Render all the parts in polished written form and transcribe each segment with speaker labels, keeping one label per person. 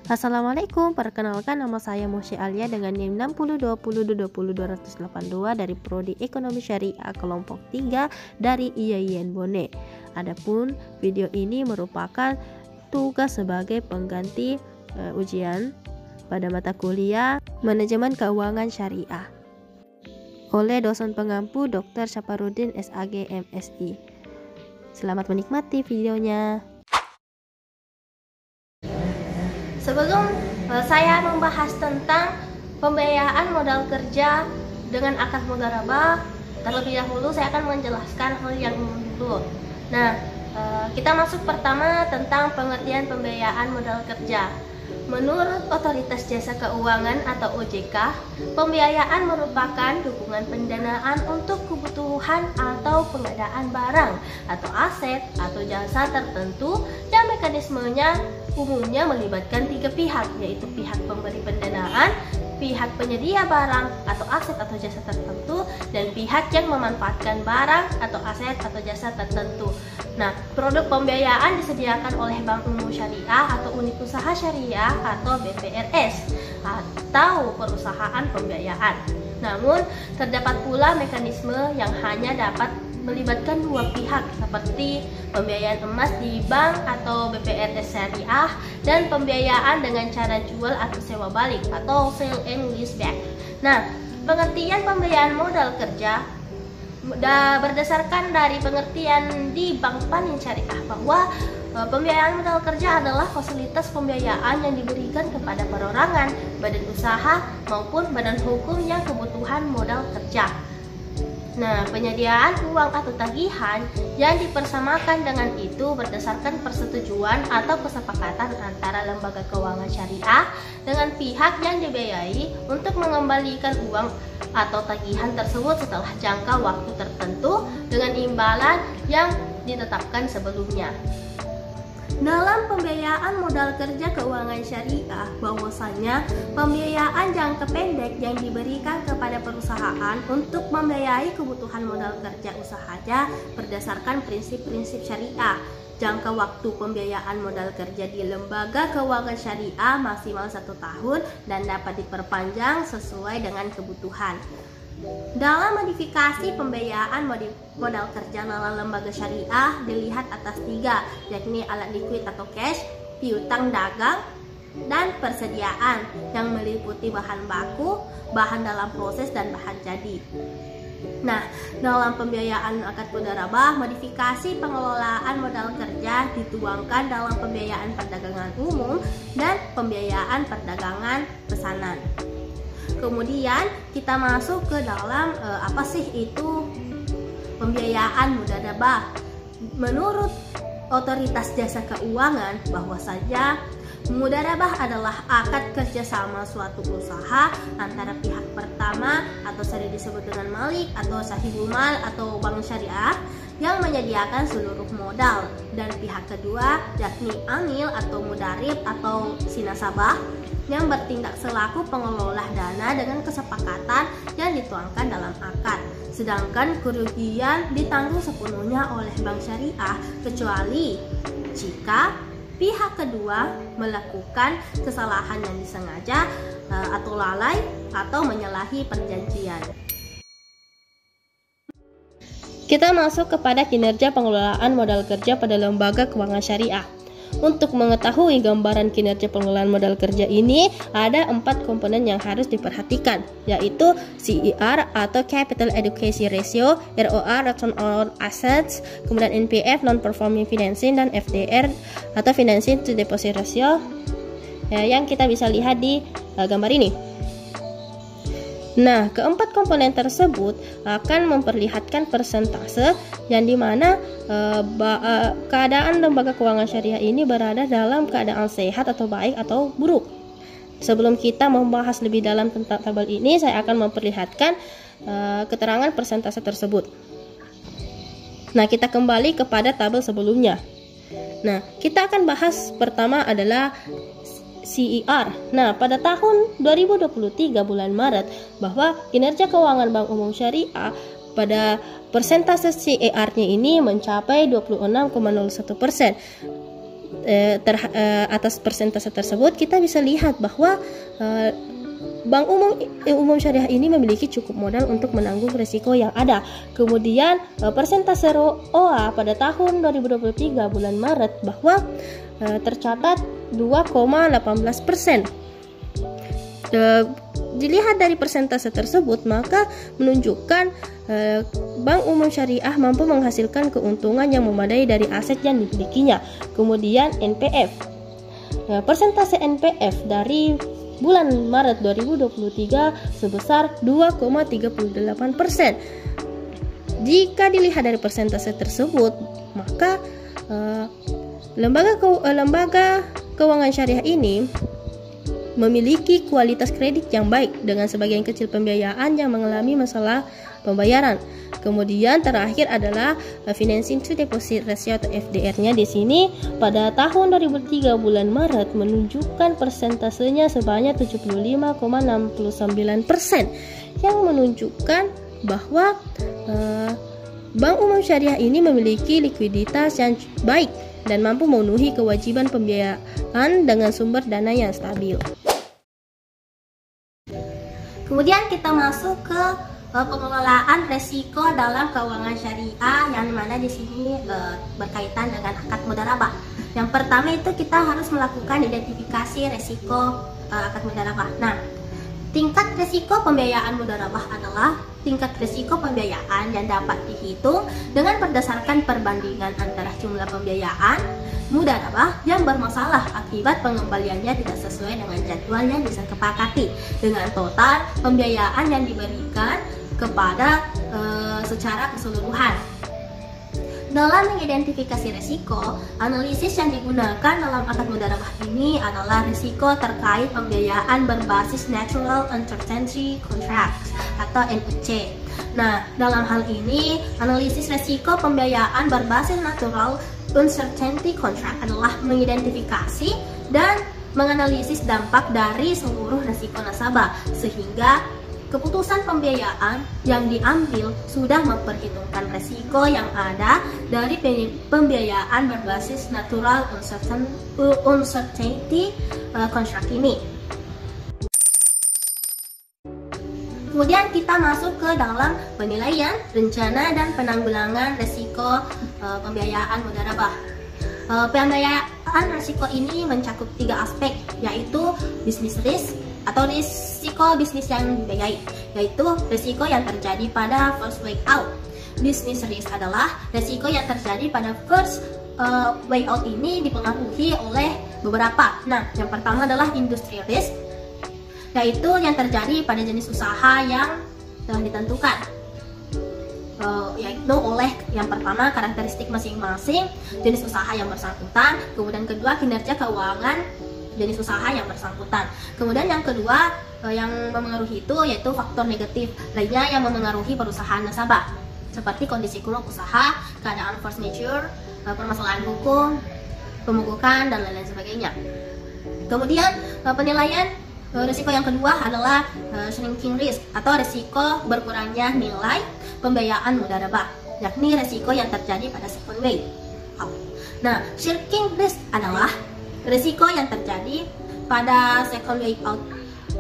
Speaker 1: Assalamualaikum, perkenalkan nama saya Moshe Alia dengan NIM 602020208282 dari Prodi Ekonomi Syariah kelompok 3 dari IAIN Bone. Adapun video ini merupakan tugas sebagai pengganti ujian pada mata kuliah Manajemen Keuangan Syariah oleh dosen pengampu Dr. Syaparudin SAG MSI. Selamat menikmati videonya.
Speaker 2: Sebelum saya membahas tentang pembiayaan modal kerja dengan akad mudharabah, terlebih dahulu saya akan menjelaskan hal yang umum dulu. Nah, kita masuk pertama tentang pengertian pembiayaan modal kerja. Menurut Otoritas Jasa Keuangan atau OJK, pembiayaan merupakan dukungan pendanaan untuk kebutuhan atau pengadaan barang atau aset atau jasa tertentu yang mekanismenya umumnya melibatkan tiga pihak, yaitu pihak pemberi pendanaan, pihak penyedia barang atau aset atau jasa tertentu, dan pihak yang memanfaatkan barang atau aset atau jasa tertentu. Nah, produk pembiayaan disediakan oleh Bank Umum Syariah atau Unit Usaha Syariah atau BPRS atau perusahaan pembiayaan. Namun, terdapat pula mekanisme yang hanya dapat melibatkan dua pihak seperti pembiayaan emas di bank atau BPRS Syariah dan pembiayaan dengan cara jual atau sewa balik atau sale and lease back. Nah, pengertian pembiayaan modal kerja berdasarkan dari pengertian di Bank Panin Syariah bahwa pembiayaan modal kerja adalah fasilitas pembiayaan yang diberikan kepada perorangan, badan usaha maupun badan hukum yang kebutuhan modal kerja. Nah, penyediaan uang atau tagihan yang dipersamakan dengan itu berdasarkan persetujuan atau kesepakatan antara lembaga keuangan syariah dengan pihak yang dibiayai untuk mengembalikan uang atau tagihan tersebut setelah jangka waktu tertentu dengan imbalan yang ditetapkan sebelumnya. Dalam pembiayaan modal kerja keuangan syariah, bahwasanya pembiayaan jangka pendek yang diberikan kepada perusahaan untuk membiayai kebutuhan modal kerja usahanya berdasarkan prinsip-prinsip syariah. Jangka waktu pembiayaan modal kerja di lembaga keuangan syariah maksimal 1 tahun dan dapat diperpanjang sesuai dengan kebutuhan. Dalam modifikasi pembiayaan modal kerja dalam lembaga syariah dilihat atas 3, yakni alat likuid atau cash, piutang dagang, dan persediaan yang meliputi bahan baku, bahan dalam proses, dan bahan jadi. Nah, dalam pembiayaan akad mudharabah, modifikasi pengelolaan modal kerja dituangkan dalam pembiayaan perdagangan umum dan pembiayaan perdagangan pesanan. Kemudian kita masuk ke dalam apa sih itu pembiayaan mudharabah. Menurut Otoritas Jasa Keuangan bahwasanya mudharabah adalah akad kerjasama suatu usaha antara pihak pertama atau sering disebut dengan malik atau sahibul mal atau bank syariah yang menyediakan seluruh modal, dan pihak kedua yakni amil atau mudarib atau sinasabah yang bertindak selaku pengelola dana dengan kesepakatan yang dituangkan dalam akad. Sedangkan kerugian ditanggung sepenuhnya oleh bank syariah kecuali jika pihak kedua melakukan kesalahan yang disengaja atau lalai atau menyalahi perjanjian.
Speaker 1: Kita masuk kepada kinerja pengelolaan modal kerja pada lembaga keuangan syariah. Untuk mengetahui gambaran kinerja pengelolaan modal kerja ini, ada 4 komponen yang harus diperhatikan, yaitu CER atau Capital Adequacy Ratio, ROA Return on Assets, kemudian NPF Non-Performing Financing, dan FDR atau Financing to Deposit Ratio yang kita bisa lihat di gambar ini. Nah, keempat komponen tersebut akan memperlihatkan persentase yang dimana keadaan lembaga keuangan syariah ini berada dalam keadaan sehat atau baik atau buruk. Sebelum kita membahas lebih dalam tentang tabel ini, saya akan memperlihatkan keterangan persentase tersebut. Nah, kita kembali kepada tabel sebelumnya. Nah, kita akan bahas pertama adalah CER. Nah, pada tahun 2023 bulan Maret, bahwa kinerja keuangan Bank Umum Syariah pada persentase CER-nya ini mencapai 26,01%. atas persentase tersebut kita bisa lihat bahwa Bank Umum Syariah ini memiliki cukup modal untuk menanggung risiko yang ada. Kemudian persentase ROA pada tahun 2023 bulan Maret bahwa tercatat 2,18%. Dilihat dari persentase tersebut, maka menunjukkan Bank Umum Syariah mampu menghasilkan keuntungan yang memadai dari aset yang dimilikinya. Kemudian NPF, persentase NPF dari bulan Maret 2023 sebesar 2,38%. Jika dilihat dari persentase tersebut, maka lembaga keuangan syariah ini memiliki kualitas kredit yang baik dengan sebagian kecil pembiayaan yang mengalami masalah pembayaran. Kemudian terakhir adalah financing to deposit ratio atau FDR-nya di sini pada tahun 2003 bulan Maret menunjukkan persentasenya sebanyak 75,69%, yang menunjukkan bahwa Bank Umum Syariah ini memiliki likuiditas yang baik dan mampu memenuhi kewajiban pembiayaan dengan sumber dana yang stabil.
Speaker 2: Kemudian kita masuk ke pengelolaan resiko dalam keuangan syariah, yang mana di sini berkaitan dengan akad mudharabah. Yang pertama itu kita harus melakukan identifikasi resiko akad mudharabah. Nah, tingkat resiko pembiayaan mudharabah adalah tingkat resiko pembiayaan yang dapat dihitung dengan berdasarkan perbandingan antara jumlah pembiayaan mudharabah yang bermasalah akibat pengembaliannya tidak sesuai dengan jadwal yang disepakati dengan total pembiayaan yang diberikan kepada secara keseluruhan. Dalam mengidentifikasi resiko, analisis yang digunakan dalam akad mudharabah ini adalah risiko terkait pembiayaan berbasis Natural Uncertainty Contracts atau NUC. Nah, dalam hal ini, analisis resiko pembiayaan berbasis Natural Uncertainty Contract adalah mengidentifikasi dan menganalisis dampak dari seluruh risiko nasabah, sehingga keputusan pembiayaan yang diambil sudah memperhitungkan risiko yang ada dari pembiayaan berbasis Natural Uncertainty Contract ini. Kemudian kita masuk ke dalam penilaian, rencana, dan penanggulangan risiko pembiayaan mudharabah. Pembiayaan risiko ini mencakup 3 aspek, yaitu business risk atau risiko bisnis yang dibiayai, yaitu risiko yang terjadi pada first way out. Business risk adalah risiko yang terjadi pada first way out ini dipengaruhi oleh beberapa. Nah, yang pertama adalah industry risk, yaitu yang terjadi pada jenis usaha yang telah ditentukan, yaitu oleh yang pertama karakteristik masing-masing jenis usaha yang bersangkutan, kemudian kedua kinerja keuangan jenis usaha yang bersangkutan. Kemudian yang kedua yang memengaruhi itu yaitu faktor negatif lainnya yang memengaruhi perusahaan nasabah, seperti kondisi kurang usaha, keadaan force majeure, permasalahan hukum, pemogokan, dan lain-lain sebagainya. Kemudian penilaian risiko yang kedua adalah shrinking risk atau risiko berkurangnya nilai pembiayaan mudharabah, yakni risiko yang terjadi pada second way out. Nah, shrinking risk adalah risiko yang terjadi pada second way out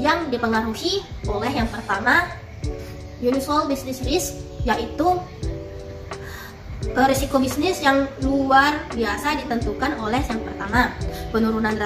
Speaker 2: yang dipengaruhi oleh yang pertama usual business risk, yaitu risiko bisnis yang luar biasa ditentukan oleh yang pertama penurunan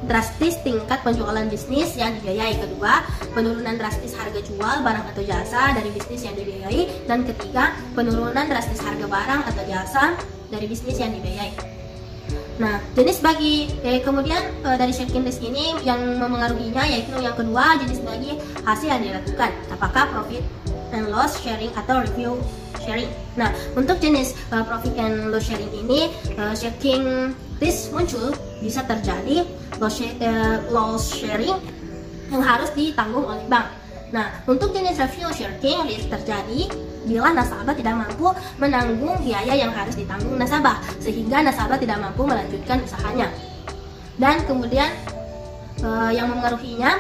Speaker 2: drastis tingkat penjualan bisnis yang dibiayai, kedua penurunan drastis harga jual barang atau jasa dari bisnis yang dibiayai, dan ketiga penurunan drastis harga barang atau jasa dari bisnis yang dibiayai. Nah, jenis bagi kemudian dari shrinking risk ini yang memengaruhinya yaitu yang kedua, jenis bagi hasil yang dilakukan, apakah profit and loss sharing atau review sharing. Nah, untuk jenis profit and loss sharing ini, shrinking risk muncul bisa terjadi loss sharing yang harus ditanggung oleh bank. Nah, untuk jenis review sharing risk terjadi bila nasabah tidak mampu menanggung biaya yang harus ditanggung nasabah, sehingga nasabah tidak mampu melanjutkan usahanya. Dan kemudian yang memengaruhinya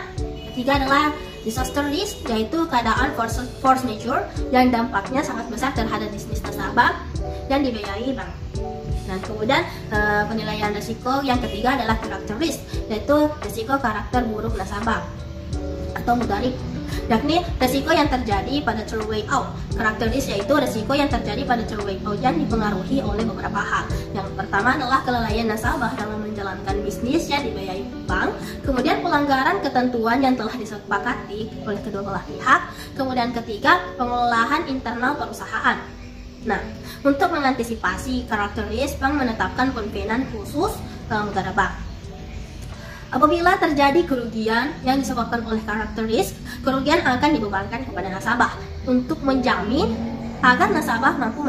Speaker 2: ketiga adalah disaster risk, yaitu keadaan force majeure yang dampaknya sangat besar terhadap bisnis nasabah dan dibiayai bank. Dan kemudian penilaian risiko yang ketiga adalah character risk, yaitu risiko karakter buruk nasabah atau mudharib, yakni risiko yang terjadi pada true way out. Character risk yaitu risiko yang terjadi pada true way out yang dipengaruhi oleh beberapa hal. Yang pertama adalah kelalaian nasabah dalam menjalankan bisnisnya dibiayai bank, kemudian pelanggaran ketentuan yang telah disepakati oleh kedua belah pihak, kemudian ketiga pengelolaan internal perusahaan. Nah, untuk mengantisipasi character risk, bank menetapkan pembenahan khusus mudharabah. Apabila terjadi kerugian yang disebabkan oleh character risk, kerugian akan dibebankan kepada nasabah untuk menjamin agar nasabah mampu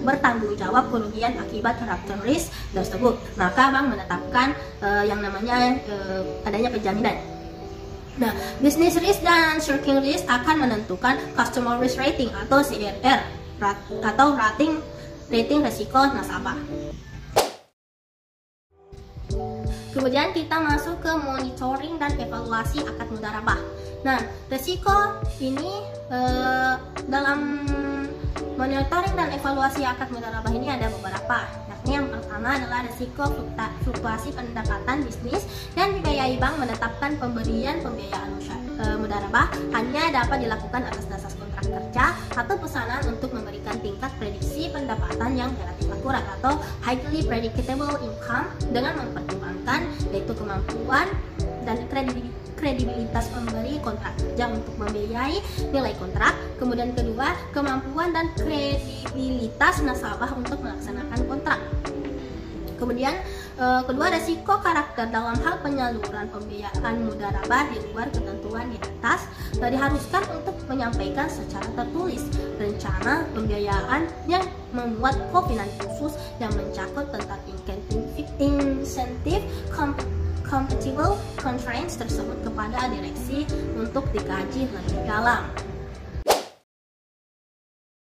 Speaker 2: bertanggung jawab kerugian akibat character risk tersebut. Maka bank menetapkan yang namanya adanya penjaminan. Nah, business risk dan shrinking risk akan menentukan customer risk rating atau CRR atau rating risiko nasabah. Kemudian kita masuk ke monitoring dan evaluasi akad mudharabah. Nah, risiko ini dalam monitoring dan evaluasi akad mudharabah ini ada beberapa. Yakni yang pertama adalah risiko fluktuasi pendapatan bisnis yang dibiayai bank menetapkan pemberian pembiayaan mudharabah hanya dapat dilakukan atas dasar kontrak kerja atau pesanan untuk memberikan tingkat prediksi pendapatan yang relatif akurat atau highly predictable income dengan mempertimbangkan yaitu kemampuan dan kredibilitas pemberi kontrak kerja untuk membiayai nilai kontrak. Kemudian kedua, kemampuan dan kredibilitas nasabah untuk melaksanakan kontrak. Kemudian kedua, resiko karakter dalam hal penyaluran pembiayaan mudharabah di luar ketentuan di atas diharuskan untuk menyampaikan secara tertulis rencana pembiayaan yang memuat kovenant khusus yang mencakup tentang insentif compatible constraints tersebut kepada direksi untuk dikaji lebih dalam.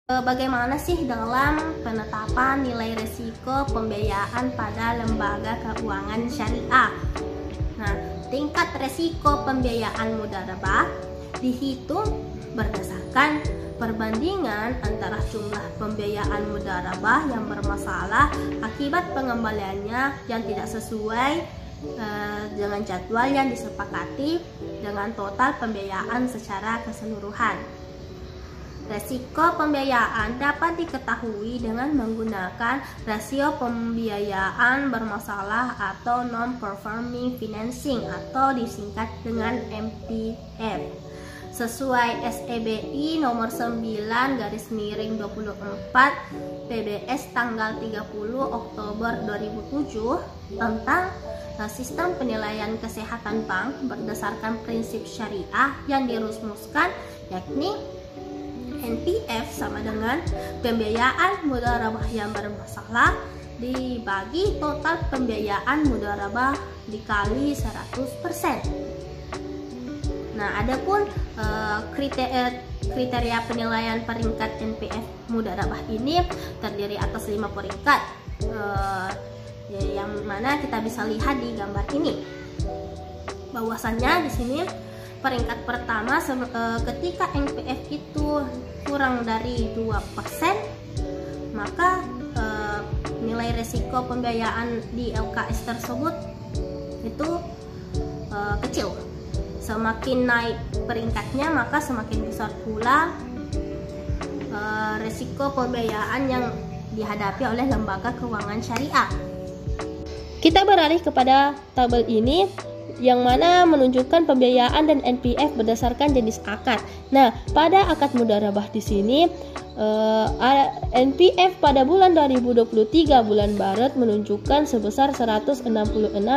Speaker 2: Bagaimana sih dalam penetapan nilai risiko pembiayaan pada lembaga keuangan syariah? Nah, tingkat risiko pembiayaan mudharabah dihitung berdasarkan perbandingan antara jumlah pembiayaan mudharabah yang bermasalah akibat pengembaliannya yang tidak sesuai dengan jadwal yang disepakati dengan total pembiayaan secara keseluruhan. Resiko pembiayaan dapat diketahui dengan menggunakan rasio pembiayaan bermasalah atau non-performing financing atau disingkat dengan MPF. Sesuai SEBI nomor 9/24 PBS tanggal 30 Oktober 2007 tentang sistem penilaian kesehatan bank berdasarkan prinsip syariah yang dirumuskan, yakni NPF sama dengan pembiayaan mudharabah yang bermasalah dibagi total pembiayaan mudharabah dikali 100%. Nah, adapun kriteria penilaian peringkat NPF mudharabah ini terdiri atas 5 peringkat yang mana kita bisa lihat di gambar ini. Bahwasannya di sini peringkat pertama ketika NPF itu kurang dari 2%, maka nilai risiko pembiayaan di LKS tersebut itu kecil. Semakin naik peringkatnya, maka semakin besar pula risiko pembiayaan yang dihadapi oleh lembaga keuangan syariah.
Speaker 1: Kita beralih kepada tabel ini yang mana menunjukkan pembiayaan dan NPF berdasarkan jenis akad. Nah, pada akad mudharabah di sini NPF pada bulan 2023 bulan Maret menunjukkan sebesar 166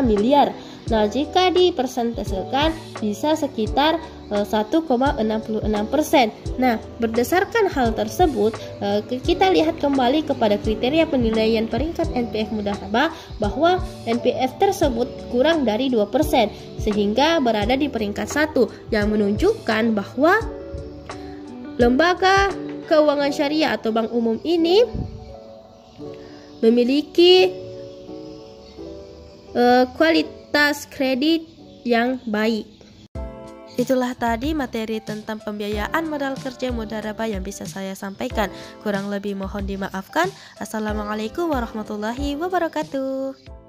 Speaker 1: miliar. Nah, jika dipersentasekan bisa sekitar 1,66%. Nah, berdasarkan hal tersebut, kita lihat kembali kepada kriteria penilaian peringkat NPF mudharabah bahwa NPF tersebut kurang dari 2%, sehingga berada di peringkat 1 yang menunjukkan bahwa lembaga keuangan syariah atau bank umum ini memiliki kualitas kredit yang baik. Itulah tadi materi tentang pembiayaan modal kerja mudharabah yang bisa saya sampaikan. Kurang lebih mohon dimaafkan. Assalamualaikum warahmatullahi wabarakatuh.